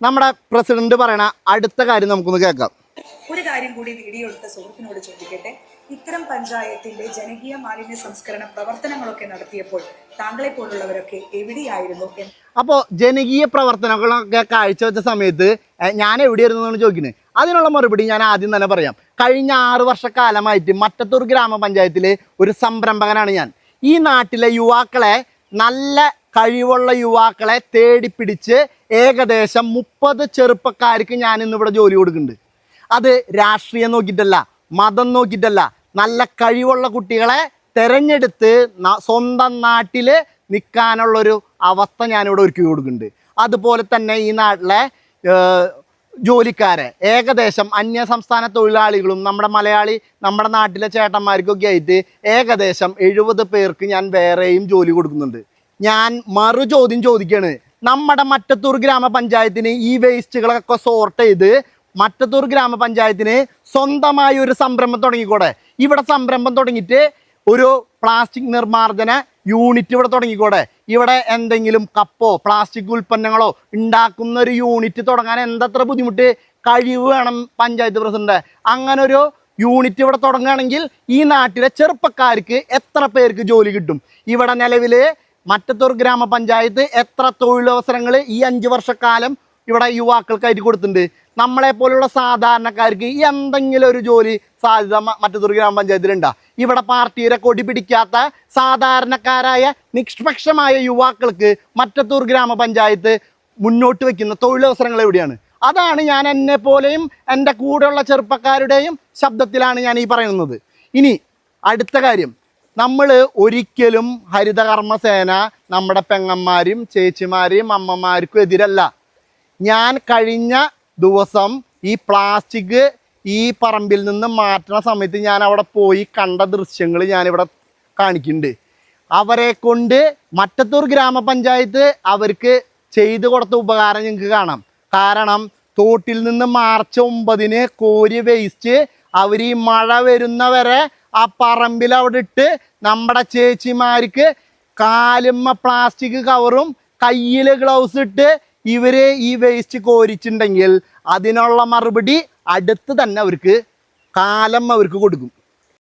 നമ്മുടെ പ്രസിഡന്റ് പറയണ അടുത്ത കാര്യം നമുക്കൊന്ന് കേൾക്കാം. ഒരു കാര്യം കൂടി വീഡിയോ എടുത്ത സുഹൃത്തിനോട് ചോദിക്കട്ടെ, ഇത്തരം പഞ്ചായത്തിന്റെ ജനകീയ മാലിന്യ സംസ്കരണ പ്രവർത്തനങ്ങളൊക്കെ നടത്തിയപ്പോൾ താങ്കളെ പോലുള്ളവരൊക്കെ എവിടെയായിരുന്നു? അപ്പോൾ ജനകീയ പ്രവർത്തനങ്ങളൊക്കെ കാഴ്ചവെച്ച സമയത്ത് ഞാൻ എവിടെയായിരുന്നു എന്നാണ് ചോദിക്കുന്നത്. അതിനുള്ള മറുപടി ഞാൻ ആദ്യം തന്നെ പറയാം. കഴിഞ്ഞ 6 വർഷക്കാലമായിട്ട് മറ്റത്തൂർ ഗ്രാമപഞ്ചായത്തിലെ ഒരു സംരംഭകനാണ് ഞാൻ. ഈ നാട്ടിലെ യുവാക്കളെ, നല്ല കഴിവുള്ള യുവാക്കളെ തേടിപ്പിടിച്ച് ഏകദേശം 30 ചെറുപ്പക്കാർക്ക് ഞാൻ ഇന്നിവിടെ ജോലി കൊടുക്കുന്നുണ്ട്. അത് രാഷ്ട്രീയം നോക്കിയിട്ടല്ല, മതം നോക്കിയിട്ടല്ല, നല്ല കഴിവുള്ള കുട്ടികളെ തിരഞ്ഞെടുത്ത് സ്വന്തം നാട്ടിൽ നിൽക്കാനുള്ളൊരു അവസ്ഥ ഞാനിവിടെ ഒരുക്കി കൊടുക്കുന്നുണ്ട്. അതുപോലെ തന്നെ ഈ നാട്ടിലെ ജോലിക്കാരെ ഏകദേശം അന്യ സംസ്ഥാന തൊഴിലാളികളും നമ്മുടെ നാട്ടിലെ ചേട്ടന്മാർക്കൊക്കെ ആയിട്ട് ഏകദേശം 70 പേർക്ക് ഞാൻ വേറെയും ജോലി കൊടുക്കുന്നുണ്ട്. ഞാൻ മറു ചോദ്യം ചോദിക്കുകയാണ്, നമ്മുടെ മറ്റത്തൂർ ഗ്രാമപഞ്ചായത്തിന് ഈ വേസ്റ്റുകളൊക്കെ സോർട്ട് ചെയ്ത് മറ്റത്തൂർ ഗ്രാമപഞ്ചായത്തിന് സ്വന്തമായി ഒരു സംരംഭം തുടങ്ങിക്കൂടെ? ഇവിടെ സംരംഭം തുടങ്ങിയിട്ട് ഒരു പ്ലാസ്റ്റിക് നിർമ്മാർജ്ജന യൂണിറ്റ് ഇവിടെ തുടങ്ങിക്കൂടെ? ഇവിടെ എന്തെങ്കിലും കപ്പോ പ്ലാസ്റ്റിക് ഉൽപ്പന്നങ്ങളോ ഉണ്ടാക്കുന്ന ഒരു യൂണിറ്റ് തുടങ്ങാൻ എന്തത്ര ബുദ്ധിമുട്ട്? കഴിവ് വേണം പഞ്ചായത്ത് പ്രസിഡന്റ്. അങ്ങനെ ഒരു യൂണിറ്റ് ഇവിടെ തുടങ്ങുകയാണെങ്കിൽ ഈ നാട്ടിലെ ചെറുപ്പക്കാർക്ക് എത്ര പേർക്ക് ജോലി കിട്ടും? ഇവിടെ നിലവിൽ മറ്റത്തൂർ ഗ്രാമപഞ്ചായത്ത് എത്ര തൊഴിലവസരങ്ങൾ ഈ 5 വർഷക്കാലം ഇവിടെ യുവാക്കൾക്കായിട്ട് കൊടുത്തിട്ടുണ്ട്? നമ്മളെപ്പോലുള്ള സാധാരണക്കാർക്ക് എന്തെങ്കിലും ഒരു ജോലി സാധ്യത മറ്റത്തൂർ ഗ്രാമപഞ്ചായത്തിലുണ്ടോ? ഇവിടെ പാർട്ടിയുടെ കൊടി പിടിക്കാത്ത സാധാരണക്കാരായ നിഷ്പക്ഷമായ യുവാക്കൾക്ക് മറ്റത്തൂർ ഗ്രാമപഞ്ചായത്ത് മുന്നോട്ട് വയ്ക്കുന്ന തൊഴിലവസരങ്ങൾ എവിടെയാണ്? അതാണ് ഞാൻ എന്നെപ്പോലെയും എൻ്റെ കൂടെയുള്ള ചെറുപ്പക്കാരുടെയും ശബ്ദത്തിലാണ് ഞാൻ ഈ പറയുന്നത്. ഇനി അടുത്ത കാര്യം, നമ്മൾ ഒരിക്കലും ഹരിതകർമ്മസേന നമ്മുടെ പെങ്ങന്മാരും ചേച്ചിമാരെയും അമ്മമാർക്കും എതിരല്ല. ഞാൻ കഴിഞ്ഞ ദിവസം ഈ പ്ലാസ്റ്റിക് ഈ പറമ്പിൽ നിന്ന് മാറ്റുന്ന സമയത്ത് ഞാൻ അവിടെ പോയി കണ്ട ദൃശ്യങ്ങൾ ഞാനിവിടെ കാണിക്കുന്നുണ്ട്. അവരെ കൊണ്ട് മറ്റത്തൂർ ഗ്രാമപഞ്ചായത്ത് അവർക്ക് ചെയ്തു കൊടുത്ത ഉപകാരം ഞങ്ങൾക്ക് കാണാം. കാരണം തോട്ടിൽ നിന്ന് മാർച്ച് 9-ന് കോരി വേസ്റ്റ് അവർ ഈ മഴ വരുന്നവരെ ആ പറമ്പിൽ അവിടെ ഇട്ട് നമ്മുടെ ചേച്ചിമാർക്ക് കാലുമ്മ പ്ലാസ്റ്റിക് കവറും കയ്യിൽ ഗ്ലൗസ് ഇട്ട് ഇവര് ഈ വേസ്റ്റ് കോരിച്ചിട്ടുണ്ടെങ്കിൽ അതിനുള്ള മറുപടി അടുത്ത് തന്നെ അവർക്ക് കൊടുക്കും.